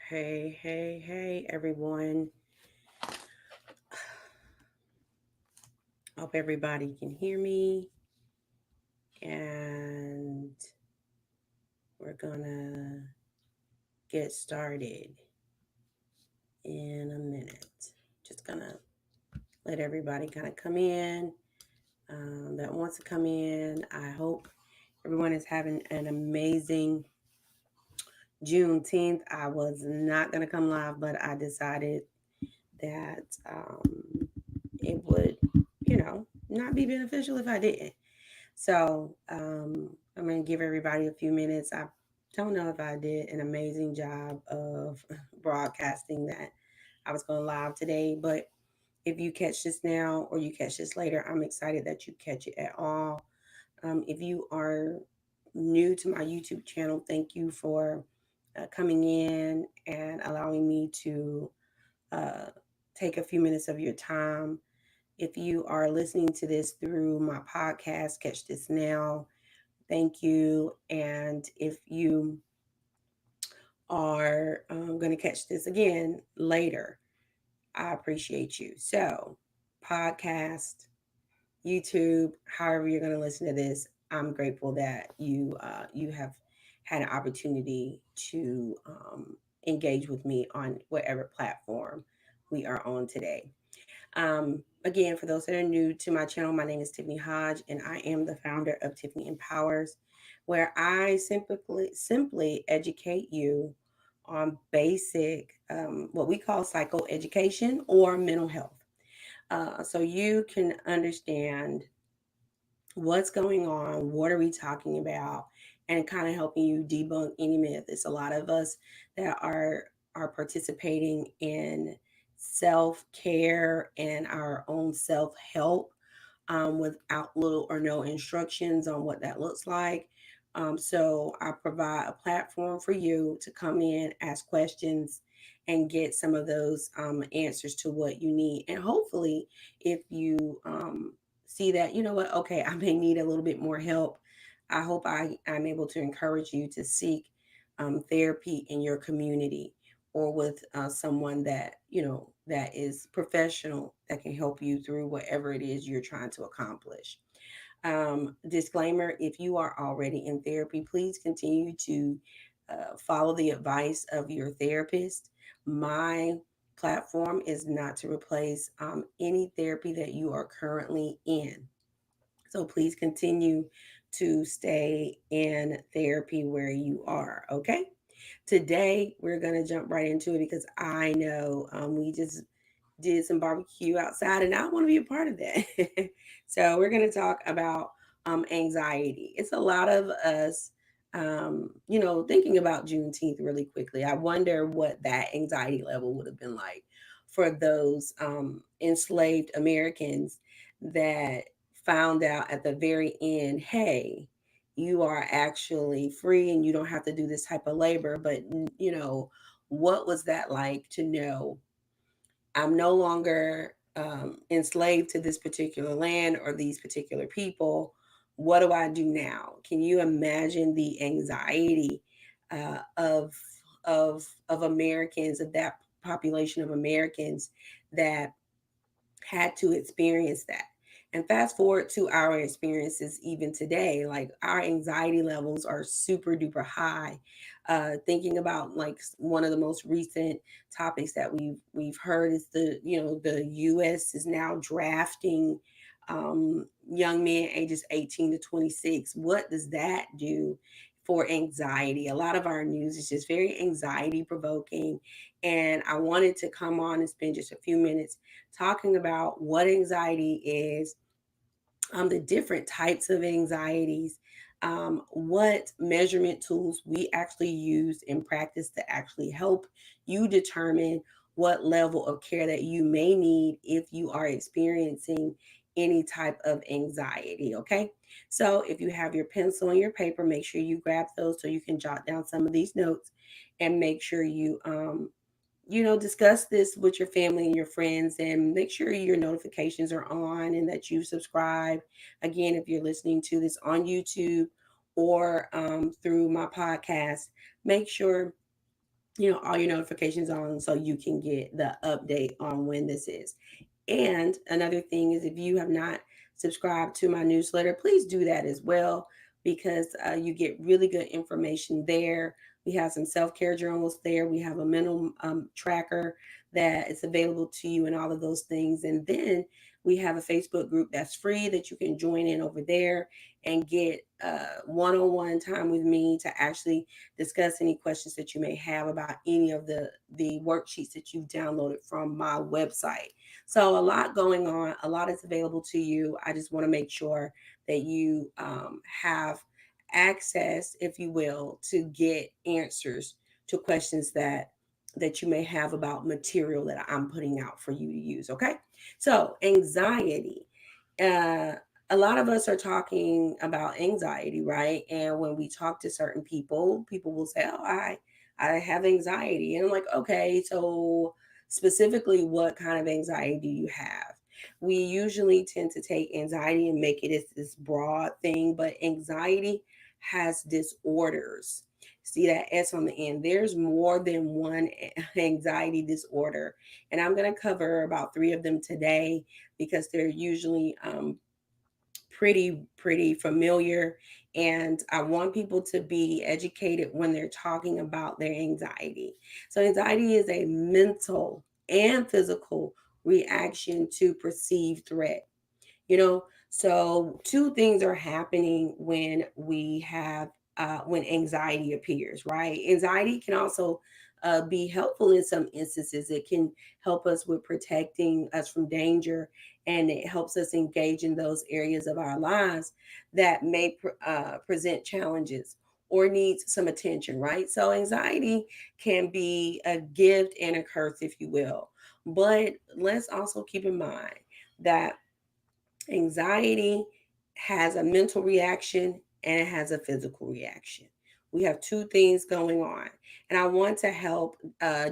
Hey, everyone. Hope everybody can hear me. And we're gonna get started in a minute. Just gonna let everybody kind of come in that wants to come in. I hope everyone is having an amazing Juneteenth. I was not gonna come live, but I decided that it would, not be beneficial if I didn't. So I'm going to give everybody a few minutes. I don't know if I did an amazing job of broadcasting that I was going live today, but if you catch this now or you catch this later, I'm excited that you catch it at all. If you are new to my YouTube channel, thank you for coming in and allowing me to uh, take a few minutes of your time. If you are listening to this through my podcast, Catch This Now, thank you. And if you are going to catch this again later, I appreciate you. So, podcast, YouTube, however you're going to listen to this, I'm grateful that you have had an opportunity to engage with me on whatever platform we are on today. Again, for those that are new to my channel, my name is Tiffany Hodge, and I am the founder of Tiffany Empowers, where I simply educate you on basic, what we call psychoeducation or mental health, so you can understand what's going on, what are we talking about, and kind of helping you debunk any myth. It's a lot of us that are participating in self-care and our own self-help, without little or no instructions on what that looks like. So I provide a platform for you to come in, ask questions, and get some of those answers to what you need. And hopefully, if you see that, you know what, okay, I may need a little bit more help, I hope I'm able to encourage you to seek therapy in your community or with someone that, that is professional that can help you through whatever it is you're trying to accomplish. Disclaimer: if you are already in therapy, please continue to follow the advice of your therapist. My platform is not to replace any therapy that you are currently in. So please continue to stay in therapy where you are, okay? Today, we're going to jump right into it because I know we just did some barbecue outside and I want to be a part of that. So, we're going to talk about anxiety. It's a lot of us, thinking about Juneteenth really quickly. I wonder what that anxiety level would have been like for those enslaved Americans that found out at the very end, hey, you are actually free and you don't have to do this type of labor. But, what was that like to know I'm no longer enslaved to this particular land or these particular people? What do I do now? Can you imagine the anxiety of Americans, of that population of Americans that had to experience that? And fast forward to our experiences even today, like our anxiety levels are super duper high. Thinking about like one of the most recent topics that we've heard is the U.S. is now drafting young men ages 18 to 26. What does that do for anxiety? A lot of our news is just very anxiety provoking, and I wanted to come on and spend just a few minutes talking about what anxiety is, the different types of anxieties, what measurement tools we actually use in practice to actually help you determine what level of care that you may need if you are experiencing any type of anxiety. Okay, so if you have your pencil and your paper, make sure you grab those so you can jot down some of these notes, and make sure you discuss this with your family and your friends, and make sure your notifications are on and that you subscribe. Again, if you're listening to this on YouTube or through my podcast, make sure all your notifications on so you can get the update on when this is. And another thing is, if you have not subscribed to my newsletter, please do that as well, because you get really good information there. We have some self care journals there. We have a mental tracker that is available to you, and all of those things. And then we have a Facebook group that's free that you can join in over there and get one on one time with me to actually discuss any questions that you may have about any of the worksheets that you've downloaded from my website. So a lot going on, a lot is available to you. I just want to make sure that you have access, if you will, to get answers to questions that you may have about material that I'm putting out for you to use. Okay, so anxiety. Uh, a lot of us are talking about anxiety, right? And when we talk to certain people, people will say, "Oh, I have anxiety," and I'm like, "Okay, so specifically, what kind of anxiety do you have?" We usually tend to take anxiety and make it as this broad thing, but anxiety has disorders. See that S on the end? There's more than one anxiety disorder, and I'm going to cover about three of them today because they're usually pretty familiar, and I want people to be educated when they're talking about their anxiety. So anxiety is a mental and physical reaction to perceived threat. you know so two things are happening when we have when anxiety appears, right? Anxiety can also be helpful in some instances. It can help us with protecting us from danger, and it helps us engage in those areas of our lives that may present challenges or needs some attention, right? So anxiety can be a gift and a curse, if you will. But let's also keep in mind that anxiety has a mental reaction and it has a physical reaction. We have two things going on. And I want to help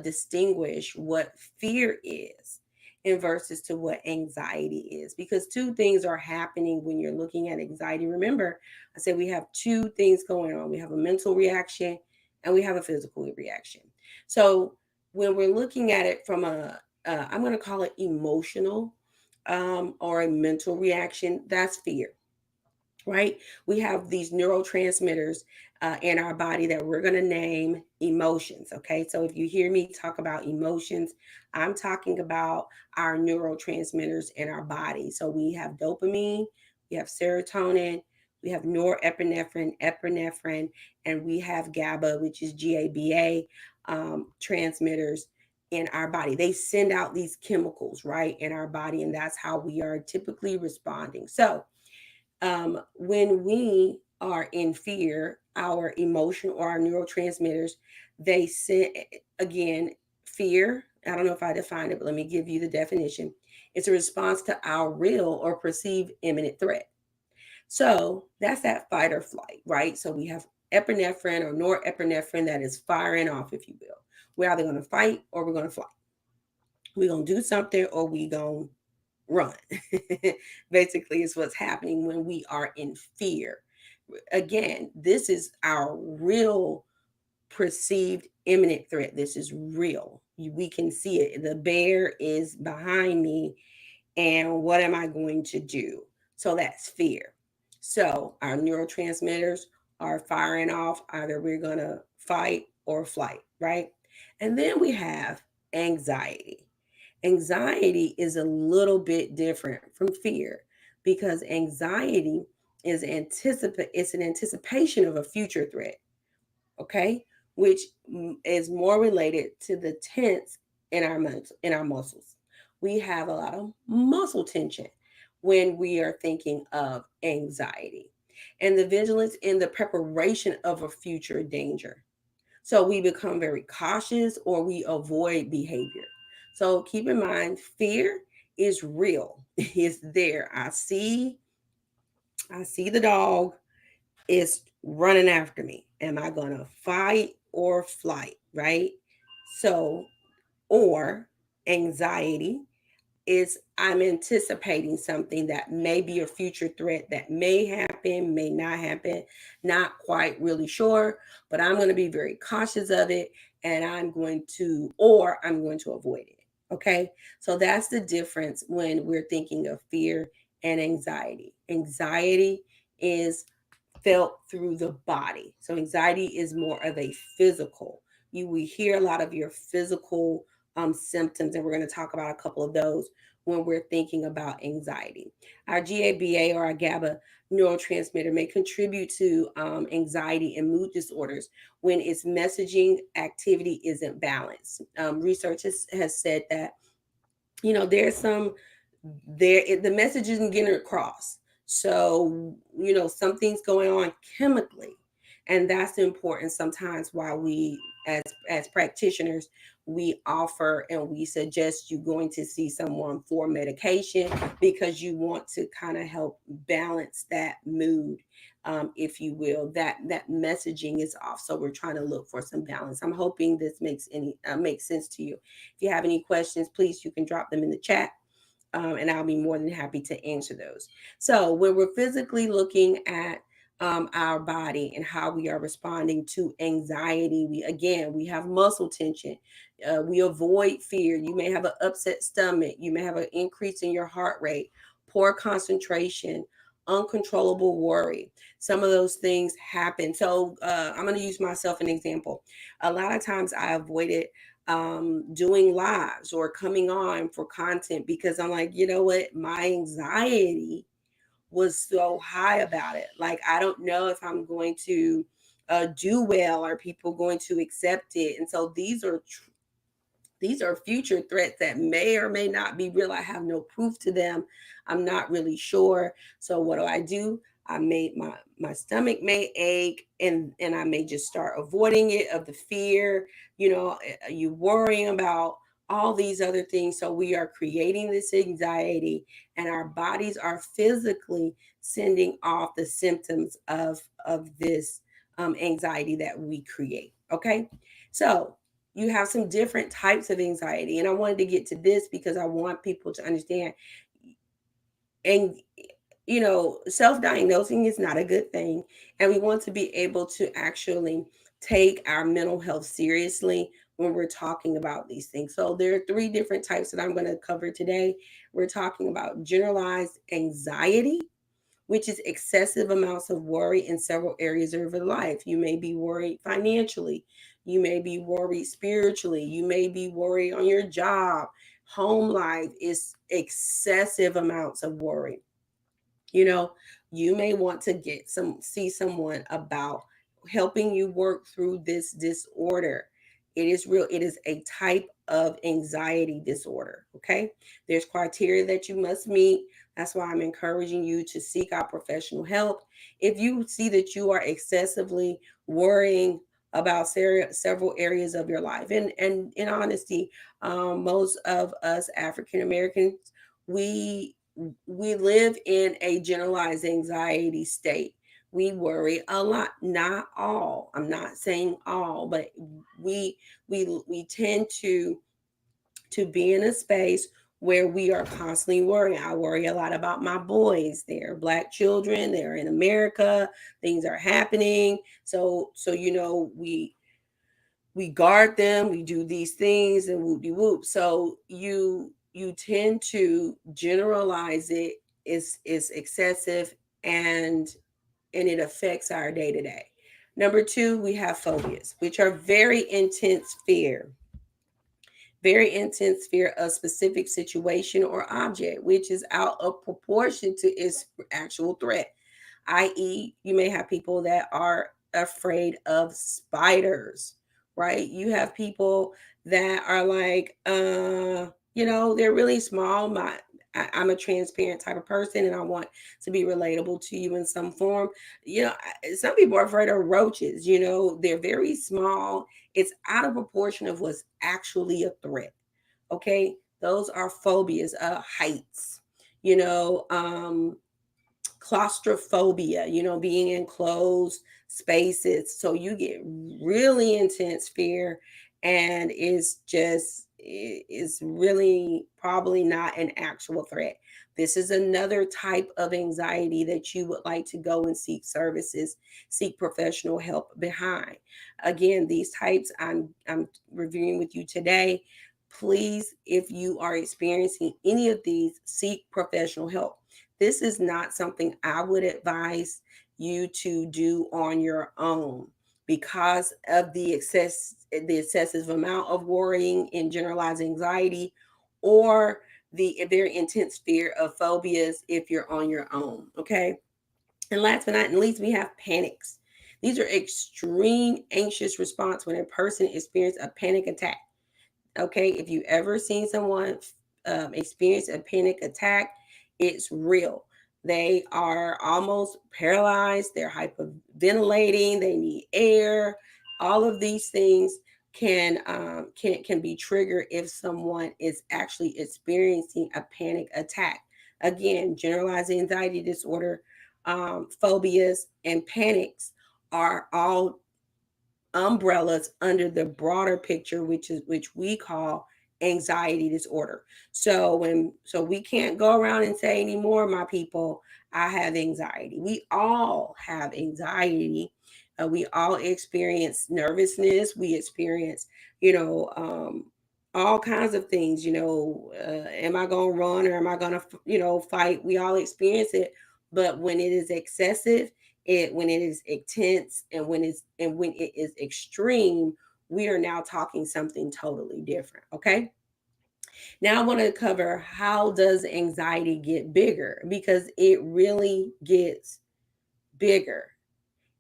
distinguish what fear is in versus to what anxiety is, because two things are happening when you're looking at anxiety. Remember, I said we have two things going on. We have a mental reaction and we have a physical reaction. So when we're looking at it from I'm going to call it emotional or a mental reaction, that's fear, right? We have these neurotransmitters in our body that we're going to name emotions. Okay, so if you hear me talk about emotions, I'm talking about our neurotransmitters in our body. So we have dopamine, we have serotonin, we have norepinephrine, epinephrine, and we have GABA, which is GABA transmitters in our body. They send out these chemicals, right, in our body, and that's how we are typically responding. So when we are in fear, our emotion or our neurotransmitters, they send, again, fear. I don't know if I defined it, but let me give you the definition. It's a response to our real or perceived imminent threat. So that's that fight or flight, right? So we have epinephrine or norepinephrine that is firing off, if you will. We're either going to fight or we're going to fly. We're going to do something or we going to run. Basically, is what's happening when we are in fear. Again, this is our real perceived imminent threat. This is real. We can see it. The bear is behind me, and what am I going to do? So that's fear. So our neurotransmitters are firing off. Either we're going to fight or flight, right? And then we have anxiety. Anxiety is a little bit different from fear because anxiety it's an anticipation of a future threat, okay? Which is more related to the tense in our muscles. We have a lot of muscle tension when we are thinking of anxiety, and the vigilance in the preparation of a future danger. So we become very cautious or we avoid behavior. So keep in mind, fear is real. It's there. I see the dog is running after me. Am I gonna fight or flight? Right? So, or anxiety. It's I'm anticipating something that may be a future threat that may happen, may not happen, not quite really sure, but I'm going to be very cautious of it, and I'm going to avoid it. Okay. So that's the difference when we're thinking of fear and anxiety. Anxiety is felt through the body. So anxiety is more of a physical. We hear a lot of your physical symptoms, and we're going to talk about a couple of those when we're thinking about anxiety. Our GABA or our GABA neurotransmitter may contribute to anxiety and mood disorders when its messaging activity isn't balanced. Research has said that there's some the message isn't getting across. So something's going on chemically, and that's important sometimes why we as practitioners we offer and we suggest you going to see someone for medication, because you want to kind of help balance that mood, if you will. That messaging is off, so we're trying to look for some balance. I'm hoping this makes sense to you. If you have any questions, please, you can drop them in the chat, and I'll be more than happy to answer those. So when we're physically looking at our body and how we are responding to anxiety, we have muscle tension. We avoid fear. You may have an upset stomach. You may have an increase in your heart rate, poor concentration, uncontrollable worry. Some of those things happen. So I'm going to use myself an example. A lot of times I avoided doing lives or coming on for content because I'm like, you know what, my anxiety was so high about it. Like, I don't know if I'm going to do well, are people going to accept it? And so these are future threats that may or may not be real. I have no proof to them. I'm not really sure. So what do? I made my stomach may ache, and I may just start avoiding it of the fear. You worrying about all these other things. So we are creating this anxiety, and our bodies are physically sending off the symptoms of this anxiety that we create. Okay, so you have some different types of anxiety, and I wanted to get to this because I want people to understand. And self-diagnosing is not a good thing, and we want to be able to actually take our mental health seriously when we're talking about these things. So there are three different types that I'm going to cover today. We're talking about generalized anxiety, which is excessive amounts of worry in several areas of your life. You may be worried financially, you may be worried spiritually, you may be worried on your job, home life. Is excessive amounts of worry. you know you may want to see someone about helping you work through this disorder. It is real. It is a type of anxiety disorder. Okay, there's criteria that you must meet. That's why I'm encouraging you to seek out professional help if you see that you are excessively worrying about several areas of your life. And in honesty, most of us African Americans, we we live in a generalized anxiety state. We worry a lot. Not all. I'm not saying all, but we tend to be in a space where we are constantly worrying. I worry a lot about my boys. They're Black children. They're in America. Things are happening. So we guard them, we do these things, and whoop de whoop. So you tend to generalize it. Is excessive, and it affects our day to day. Number two, we have phobias, which are very intense fear of specific situation or object, which is out of proportion to its actual threat. I.e., you may have people that are afraid of spiders, right? You have people that are like, they're really small. I'm a transparent type of person, and I want to be relatable to you in some form. Some people are afraid of roaches. They're very small. It's out of proportion of what's actually a threat. Okay, those are phobias. Heights. You know, claustrophobia, being in closed spaces. So you get really intense fear, and is really probably not an actual threat. This is another type of anxiety that you would like to go and seek services, seek professional help behind. Again, these types I'm reviewing with you today. Please, if you are experiencing any of these, seek professional help. This is not something I would advise you to do on your own because of the excessive amount of worrying and generalized anxiety, or the very intense fear of phobias if you're on your own. Okay. And last but not least, we have panics. These are extreme anxious response when a person experiences a panic attack. Okay, if you ever seen someone experience a panic attack, it's real. They are almost paralyzed, they're hyperventilating, they need air. All of these things can be triggered if someone is actually experiencing a panic attack. Again, generalized anxiety disorder, phobias, and panics are all umbrellas under the broader picture, which we call anxiety disorder. So we can't go around and say anymore, my people, I have anxiety. We all have anxiety. We all experience nervousness. We experience, you know, all kinds of things. Am I going to run or am I going to, fight? We all experience it. But when it is excessive, when it is intense, and when it is extreme, we are now talking something totally different. Okay, now I want to cover, how does anxiety get bigger, because it really gets bigger.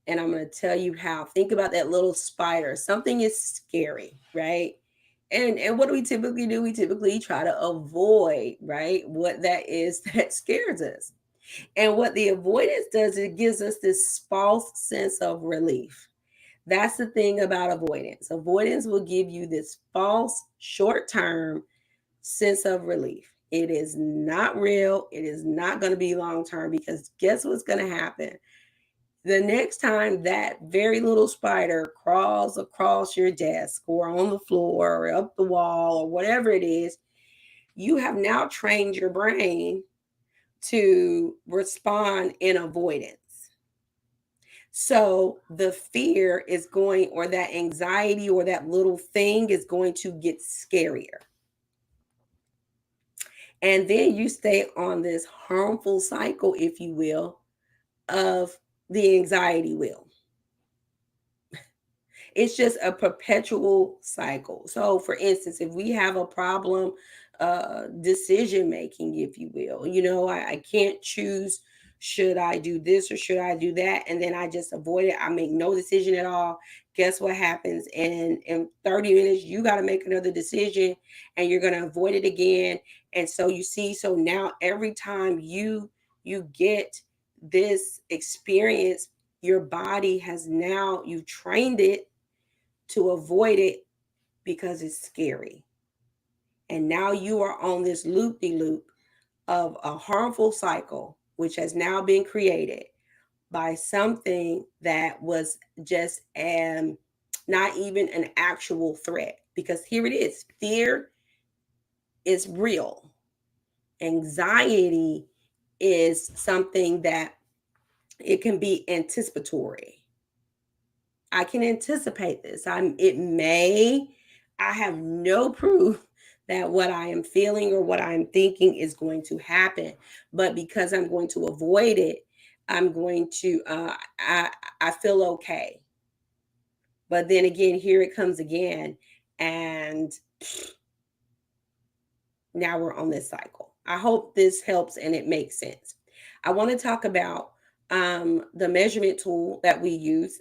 And I'm going to tell you how. Think about that little spider. Something is scary, right? And what do we typically do? We typically try to avoid, right, what that is that scares us. And what the avoidance does, it gives us this false sense of relief. That's the thing about avoidance. Avoidance will give you this false short term sense of relief. It is not real. It is not going to be long term, because guess what's going to happen? The next time that very little spider crawls across your desk or on the floor or up the wall or whatever it is, you have now trained your brain to respond in avoidance. So the fear is going, or that anxiety or that little thing is going to get scarier. And then you stay on this harmful cycle, if you will, of the anxiety wheel. It's just a perpetual cycle. So, for instance, if we have a problem, decision making, if you will, I can't choose, should I do this or should I do that? And then I just avoid it. I make no decision at all. Guess what happens? And in 30 minutes, you got to make another decision, and you're going to avoid it again. And so you see, so now every time you get this experience, your body has now, you've trained it to avoid it because it's scary. And now you are on this loop de loop of a harmful cycle, which has now been created by something that was just not even an actual threat. Because here it is, fear is real, anxiety is something that it can be anticipatory. I can anticipate this. I have no proof that what I am feeling or what I'm thinking is going to happen, but because I'm going to avoid it, I'm going to, I feel okay. But then again, here it comes again. And now we're on this cycle. I hope this helps and it makes sense. I want to talk about the measurement tool that we use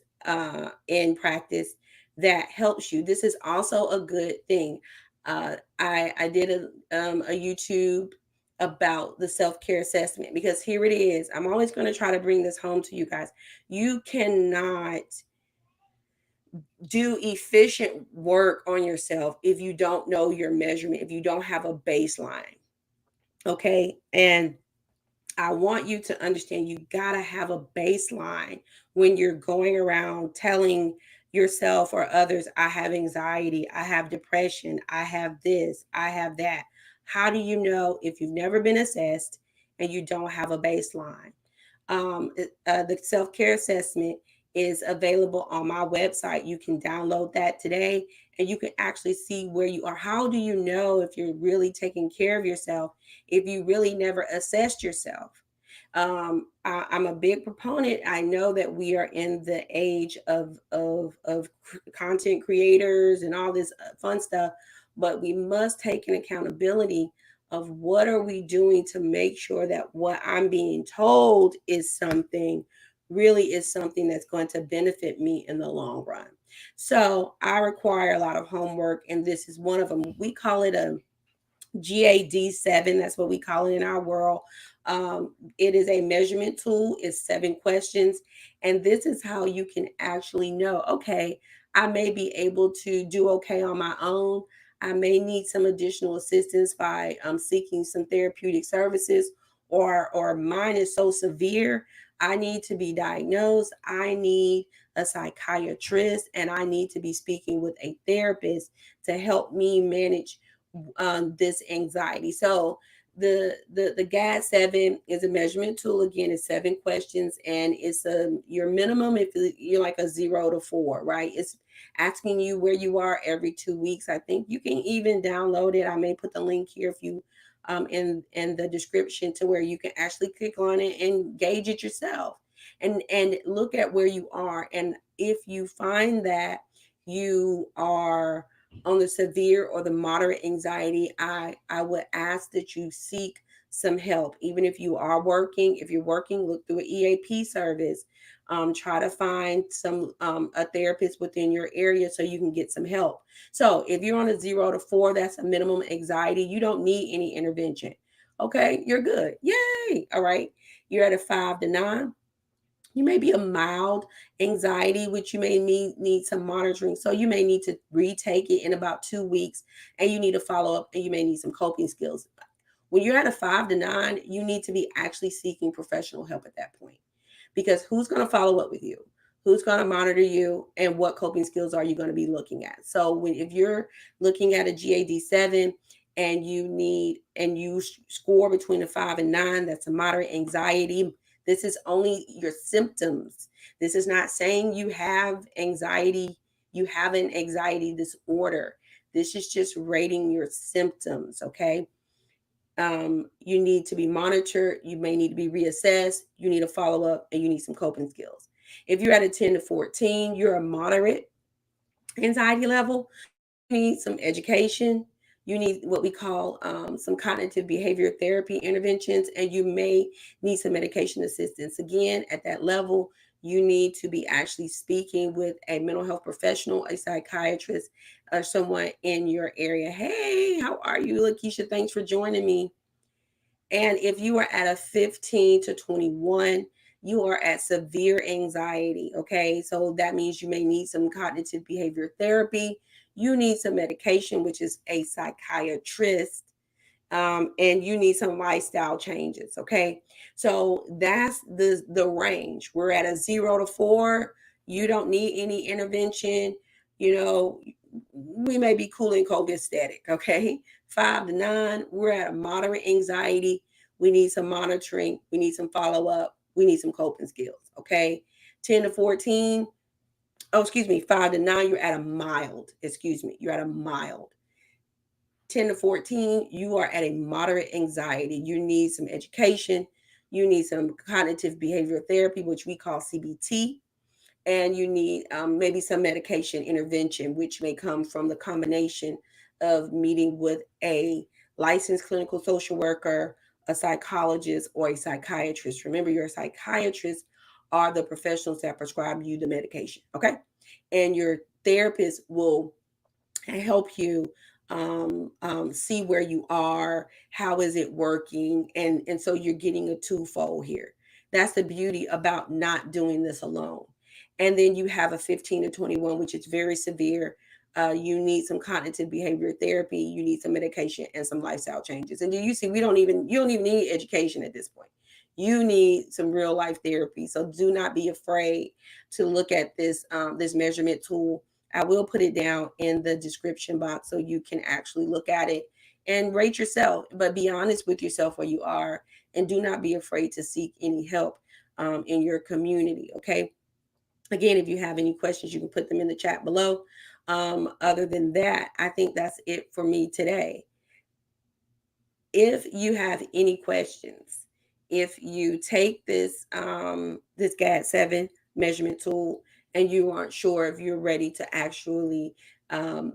in practice that helps you. This is also a good thing. I did a YouTube about the self-care assessment, because here it is. I'm always going to try to bring this home to you guys. You cannot do efficient work on yourself if you don't know your measurement, if you don't have a baseline. Okay. And I want you to understand, you got to have a baseline when you're going around telling yourself or others, I have anxiety, I have depression, I have this, I have that. How do you know if you've never been assessed and you don't have a baseline? The self care assessment is available on my website. You can download that today and you can actually see where you are. How do you know if you're really taking care of yourself if you really never assessed yourself? I'm a big proponent. I know that we are in the age of content creators and all this fun stuff, but we must take an accountability of what are we doing to make sure that what I'm being told is something really is something that's going to benefit me in the long run. So I require a lot of homework, and this is one of them. We call it a GAD7. That's what we call it in our world. It is a measurement tool. It's 7 questions. And this is how you can actually know, okay, I may be able to do okay on my own. I may need some additional assistance by seeking some therapeutic services, or mine is so severe. I need to be diagnosed. I need a psychiatrist, and I need to be speaking with a therapist to help me manage this anxiety. So the GAD 7 is a measurement tool. Again, it's 7 questions, and it's your minimum if you're like a 0 to 4, right? It's asking you where you are every 2 weeks. I think you can even download it. I may put the link here if you in the description to where you can actually click on it and gauge it yourself and look at where you are. And if you find that you are on the severe or the moderate anxiety, I would ask that you seek some help. Even if you are working, if you're working, look through an EAP service. Try to find some a therapist within your area so you can get some help. So if you're on a 0 to 4, that's a minimum anxiety. You don't need any intervention. Okay, you're good. Yay! All right. You're at a 5 to 9. You may be a mild anxiety, which you may need some monitoring. So you may need to retake it in about 2 weeks, and you need to follow up, and you may need some coping skills. When you're at a 5 to 9, you need to be actually seeking professional help at that point, because who's going to follow up with you? Who's going to monitor you? And what coping skills are you going to be looking at? So if you're looking at a GAD 7 and you score between a 5 and 9, that's a moderate anxiety. This is only your symptoms. This is not saying you have anxiety, you have an anxiety disorder. This is just rating your symptoms, okay? You need to be monitored. You may need to be reassessed. You need a follow up, and you need some coping skills. If you're at a 10 to 14, you're a moderate anxiety level. You need some education. You need what we call some cognitive behavior therapy interventions, and you may need some medication assistance. Again, at that level, you need to be actually speaking with a mental health professional, a psychiatrist, or someone in your area. Hey, how are you, Lakeisha? Thanks for joining me. And if you are at a 15 to 21, you are at severe anxiety. Okay. So that means you may need some cognitive behavior therapy. You need some medication, which is a psychiatrist, and you need some lifestyle changes. Okay, so that's the range. We're at a 0 to 4. You don't need any intervention. You know, we may be cool and copacetic. Okay, 5 to 9, we're at a moderate anxiety. We need some monitoring. We need some follow up. We need some coping skills. Okay, 10 to 14. Oh, excuse me, 5 to 9, you're at a mild. Excuse me, you're at a mild. 10 to 14, you are at a moderate anxiety. You need some education. You need some cognitive behavioral therapy, which we call CBT. And you need maybe some medication intervention, which may come from the combination of meeting with a licensed clinical social worker, a psychologist, or a psychiatrist. Remember, your psychiatrists are the professionals that prescribe you the medication, okay? And your therapist will help you see where you are, how is it working, and so you're getting a twofold here. That's the beauty about not doing this alone. And then you have a 15 to 21, which is very severe. You need some cognitive behavior therapy, you need some medication and some lifestyle changes. And do you see, you don't even need education at this point. You need some real life therapy. So do not be afraid to look at this measurement tool. I will put it down in the description box so you can actually look at it and rate yourself, but be honest with yourself where you are, and do not be afraid to seek any help in your community. Okay. Again, if you have any questions, you can put them in the chat below. Other than that, I think that's it for me today. If you have any questions, if you take this GAD-7 measurement tool and you aren't sure if you're ready to actually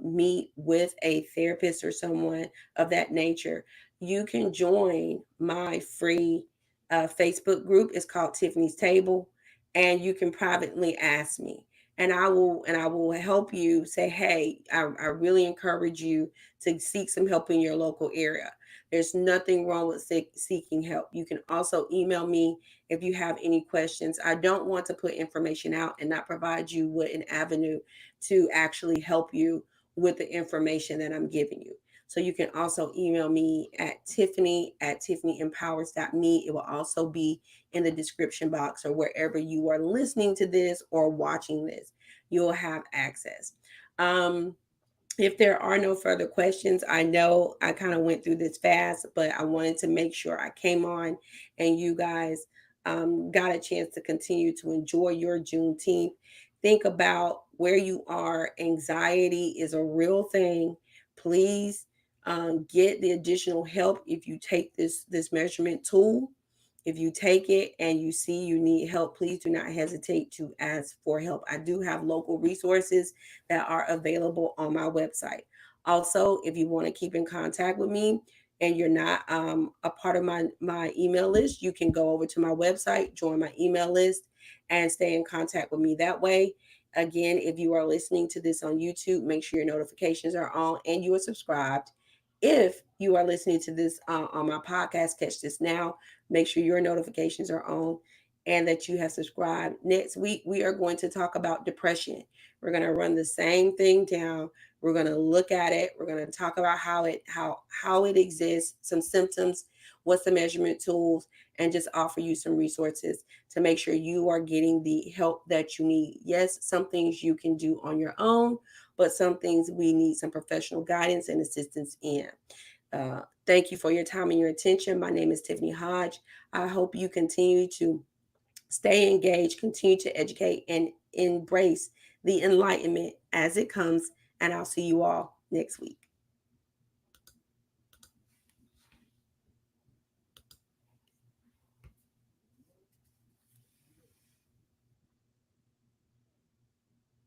meet with a therapist or someone of that nature, you can join my free Facebook group. It's called Tiffany's Table, and you can privately ask me. And I will help you say, hey, I really encourage you to seek some help in your local area. There's nothing wrong with seeking help. You can also email me if you have any questions. I don't want to put information out and not provide you with an avenue to actually help you with the information that I'm giving you. So you can also email me at tiffany@tiffanyempowers.me. It will also be in the description box or wherever you are listening to this or watching this. You'll have access. If there are no further questions, I know I kind of went through this fast, but I wanted to make sure I came on and you guys got a chance to continue to enjoy your Juneteenth. Think about where you are. Anxiety is a real thing. Please get the additional help if you take this measurement tool. If you take it and you see you need help, please do not hesitate to ask for help. I do have local resources that are available on my website. Also, if you want to keep in contact with me and you're not a part of my email list, you can go over to my website, join my email list, and stay in contact with me that way. Again, if you are listening to this on YouTube, make sure your notifications are on and you are subscribed. If you are listening to this on my podcast, Catch This Now, make sure your notifications are on and that you have subscribed. Next week, we are going to talk about depression. We're going to run the same thing down. We're going to look at it. We're going to talk about how it exists, some symptoms, what's the measurement tools, and just offer you some resources to make sure you are getting the help that you need. Yes, some things you can do on your own, but some things we need some professional guidance and assistance in. Thank you for your time and your attention. My name is Tiffany Hodge. I hope you continue to stay engaged, continue to educate, and embrace the enlightenment as it comes. And I'll see you all next week.